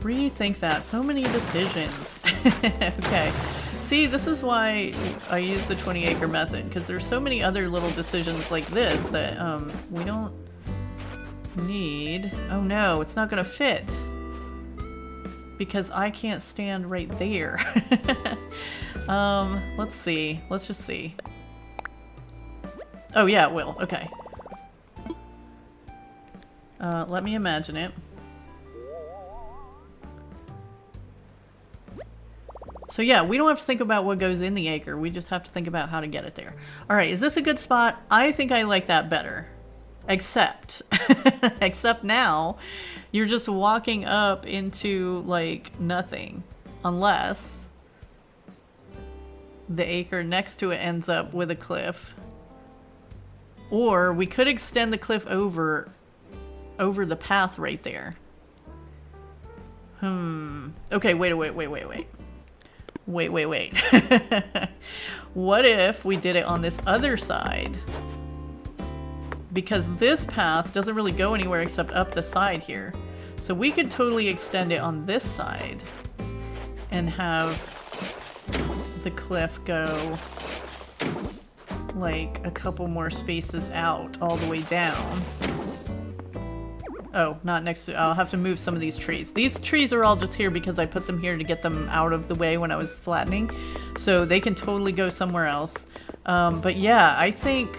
Rethink that. So many decisions. Okay. See, this is why I use the 20-acre method, because there's so many other little decisions like this that we don't need. Oh no, it's not gonna fit. Because I can't stand right there. Let's see. Let's just see. Oh yeah, it will. Okay. Let me imagine it. So yeah, we don't have to think about what goes in the acre. We just have to think about how to get it there. All right, is this a good spot? I think I like that better. Except now, you're just walking up into like nothing. Unless the acre next to it ends up with a cliff. Or we could extend the cliff over the path right there. Okay, wait. Wait. What if we did it on this other side? Because this path doesn't really go anywhere except up the side here. So we could totally extend it on this side and have the cliff go like a couple more spaces out all the way down. Oh, not next to, I'll have to move some of these trees. These trees are all just here because I put them here to get them out of the way when I was flattening. So they can totally go somewhere else. But yeah, I think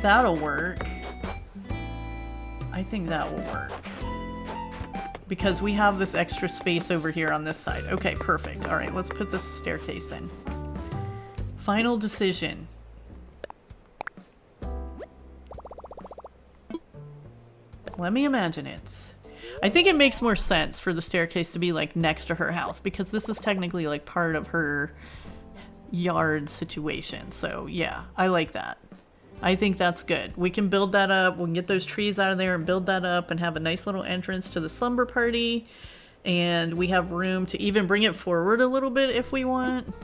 that'll work. I think that will work. Because we have this extra space over here on this side. Okay, perfect. All right, let's put this staircase in. Final decision. Let me imagine it. I think it makes more sense for the staircase to be like next to her house because this is technically like part of her yard situation. So yeah, I like that. I think that's good. We can build that up. We can get those trees out of there and build that up and have a nice little entrance to the slumber party. And we have room to even bring it forward a little bit if we want.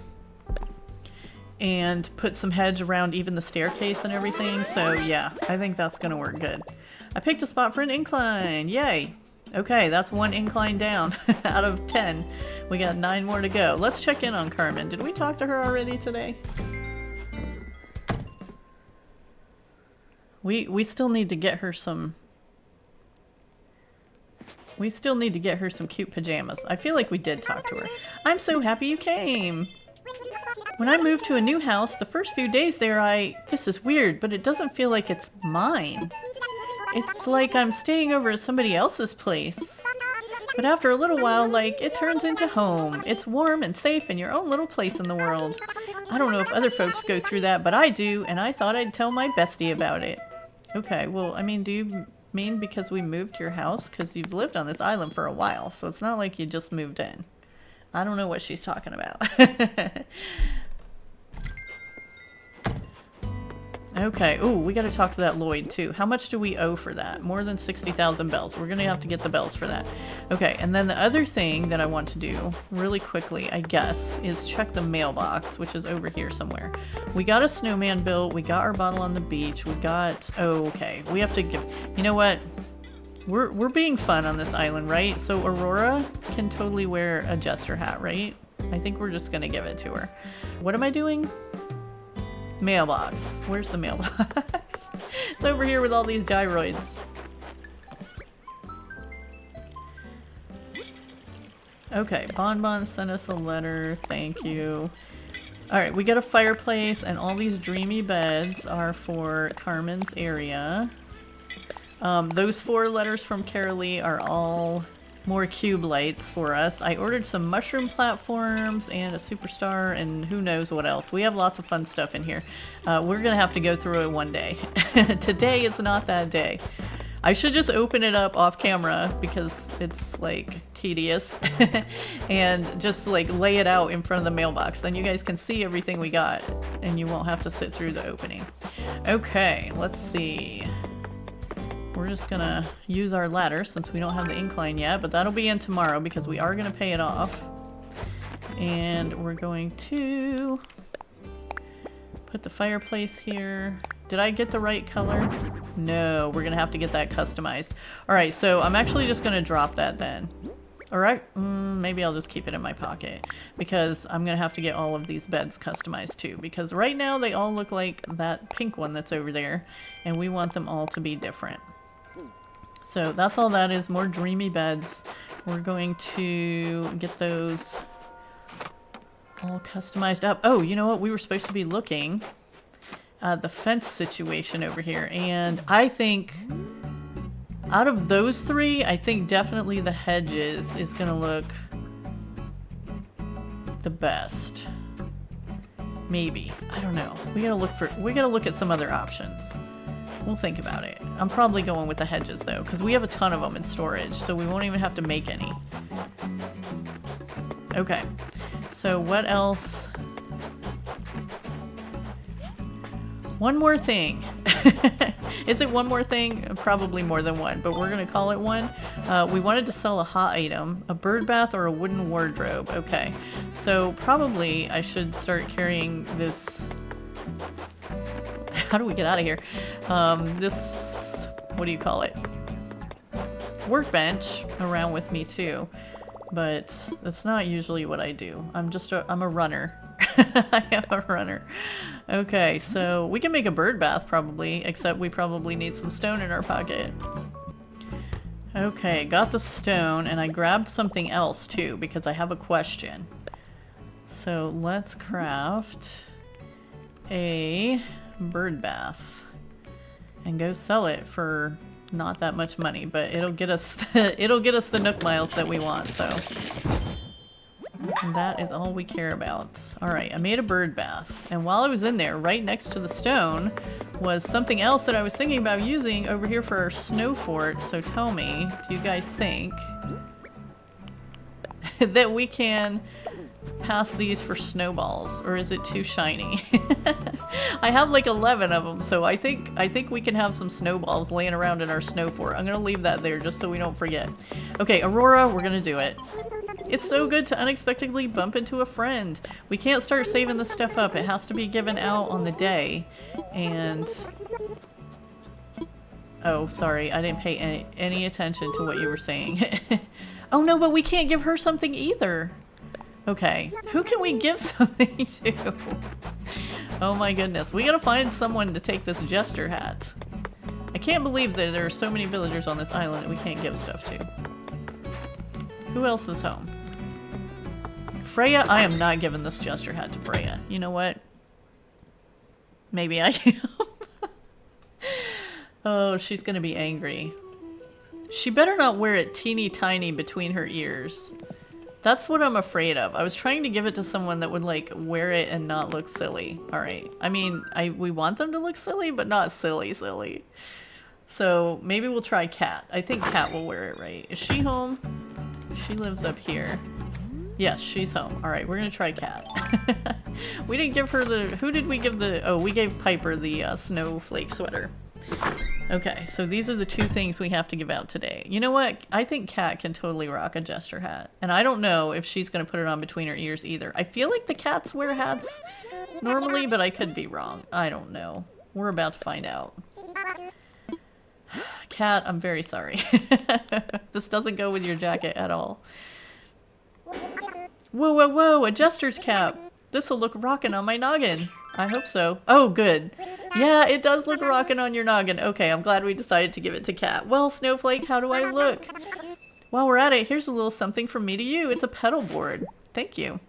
And put some hedge around even the staircase and everything. So yeah, I think that's gonna work good. I picked a spot for an incline. Yay. Okay, that's 1 incline down out of 10. We got 9 more to go. Let's check in on Carmen. Did we talk to her already today? We still need to get her some... We still need to get her some cute pajamas. I feel like we did talk to her. I'm so happy you came! When I moved to a new house, the first few days there this is weird, but it doesn't feel like it's mine. It's like I'm staying over at somebody else's place. But after a little while, like, it turns into home. It's warm and safe in your own little place in the world. I don't know if other folks go through that, but I do, and I thought I'd tell my bestie about it. Okay, well, I mean, do you mean because we moved to your house? Because you've lived on this island for a while, so it's not like you just moved in. I don't know what she's talking about. Okay, ooh, we gotta talk to that Lloyd too. How much do we owe for that? More than 60,000 bells. We're gonna have to get the bells for that. Okay, and then the other thing that I want to do really quickly, I guess, is check the mailbox, which is over here somewhere. We got a snowman built, we got our bottle on the beach, we got, oh, okay, we have to give, you know what? We're being fun on this island, right? So Aurora can totally wear a jester hat, right? I think we're just gonna give it to her. What am I doing? Mailbox. Where's the mailbox? It's over here with all these gyroids. Okay, Bonbon sent us a letter. Thank you. Alright, we got a fireplace, and all these dreamy beds are for Carmen's area. Those 4 letters from Carraleigh are all more cube lights for us. I ordered some mushroom platforms and a superstar and who knows what else. We have lots of fun stuff in here. We're gonna have to go through it one day. Today is not that day. I should just open it up off camera because it's like tedious and just like lay it out in front of the mailbox. Then you guys can see everything we got and you won't have to sit through the opening. Okay, let's see. We're just gonna use our ladder since we don't have the incline yet, but that'll be in tomorrow because we are gonna pay it off. And we're going to put the fireplace here. Did I get the right color? No, we're gonna have to get that customized. Alright, so I'm actually just gonna drop that then. Alright, maybe I'll just keep it in my pocket because I'm gonna have to get all of these beds customized too, because right now they all look like that pink one that's over there and we want them all to be different. So that's all that is, more dreamy beds. We're going to get those all customized up. Oh, you know what? We were supposed to be looking at the fence situation over here. And I think out of those 3, I think definitely the hedges is going to look the best. Maybe. I don't know. We gotta look at some other options. We'll think about it. I'm probably going with the hedges though, because we have a ton of them in storage, so we won't even have to make any. Okay, so what else? One more thing. Is it one more thing? Probably more than one, but we're gonna call it one. We wanted to sell a hot item, a bird bath or a wooden wardrobe. Okay, so probably I should start carrying this. How do we get out of here? This, what do you call it? Workbench around with me too, but that's not usually what I do. I'm a runner. I am a runner. Okay, so we can make a bird bath probably, except we probably need some stone in our pocket. Okay, got the stone, and I grabbed something else too because I have a question. So let's craft a bird bath and go sell it for not that much money, but it'll get us the Nook miles that we want, so that is all we care about. Alright, I made a bird bath, and while I was in there, right next to the stone was something else that I was thinking about using over here for our snow fort. So tell me, do you guys think that we can pass these for snowballs, or is it too shiny? I have like 11 of them, so I think we can have some snowballs laying around in our snow fort. I'm gonna leave that there just so we don't forget. Okay, Aurora, we're gonna do it. It's so good to unexpectedly bump into a friend. We can't start saving this stuff up. It has to be given out on the day. And... oh, sorry. I didn't pay any attention to what you were saying. Oh no, but we can't give her something either. Okay. Who can we give something to? Oh my goodness. We gotta find someone to take this jester hat. I can't believe that there are so many villagers on this island that we can't give stuff to. Who else is home? Freya? I am not giving this jester hat to Freya. You know what? Maybe I can. Oh, she's gonna be angry. She better not wear it teeny tiny between her ears. That's what I'm afraid of. I was trying to give it to someone that would like wear it and not look silly. Alright. I mean, we want them to look silly, but not silly. So maybe we'll try Cat. I think Cat will wear it right. Is she home? She lives up here. Yes, she's home. Alright, we're gonna try Cat. We didn't give her the... who did we give the... oh, we gave Piper the snowflake sweater. Okay, so these are the two things we have to give out today. You know what? I think Cat can totally rock a jester hat. And I don't know if she's going to put it on between her ears either. I feel like the cats wear hats normally, but I could be wrong. I don't know. We're about to find out. Cat, I'm very sorry. This doesn't go with your jacket at all. Whoa, whoa, whoa, a jester's cap. This'll look rockin' on my noggin. I hope so. Oh, good. Yeah, it does look rockin' on your noggin. Okay, I'm glad we decided to give it to Cat. Well, Snowflake, how do I look? While we're at it, here's a little something from me to you. It's a pedal board. Thank you.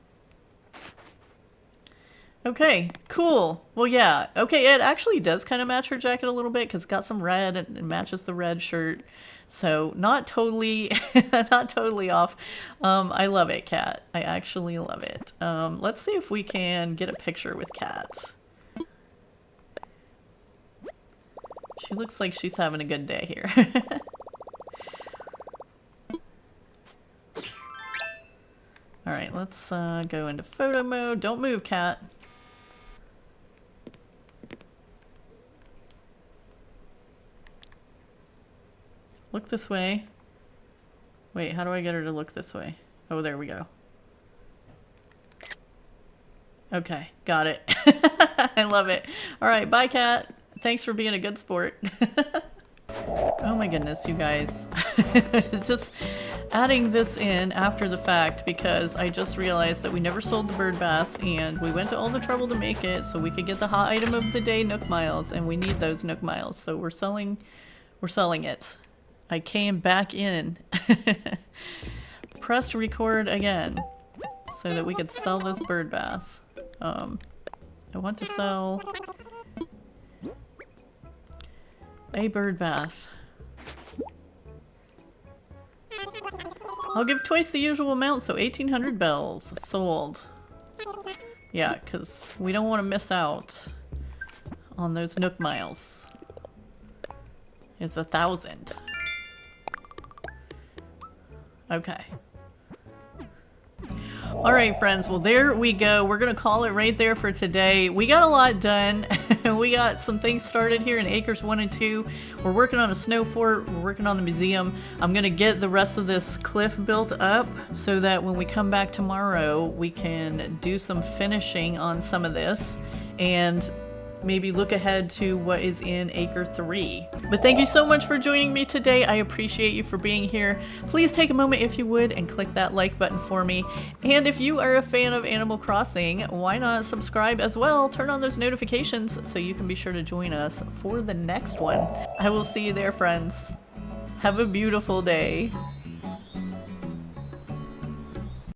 Okay, cool. Well, yeah. Okay, it actually does kind of match her jacket a little bit because it's got some red and it matches the red shirt. So not totally, not totally off. I love it, Cat. I actually love it. Let's see if we can get a picture with Cat. She looks like she's having a good day here. All right, let's go into photo mode. Don't move, Cat. Look this way. Wait, how do I get her to look this way? Oh, there we go. Okay, got it. I love it. All right, bye, Cat. Thanks for being a good sport. Oh my goodness, you guys. Just adding this in after the fact because I just realized that we never sold the bird bath and we went to all the trouble to make it so we could get the hot item of the day, Nook Miles, and we need those Nook Miles. So we're selling it. I came back in. Pressed record again so that we could sell this bird bath. I want to sell a bird bath. I'll give twice the usual amount, so 1,800 bells. Sold. Yeah, because we don't want to miss out on those Nook Miles. It's 1,000. Okay. Alright friends, well there we go. We're gonna call it right there for today. We got a lot done. We got some things started here in Acres 1 and 2. We're working on a snow fort. We're working on the museum. I'm gonna get the rest of this cliff built up so that when we come back tomorrow we can do some finishing on some of this and maybe look ahead to what is in Acre 3. But thank you so much for joining me today. I appreciate you for being here. Please take a moment if you would and click that like button for me. And if you are a fan of Animal Crossing, why not subscribe as well? Turn on those notifications so you can be sure to join us for the next one. I will see you there, friends. Have a beautiful day.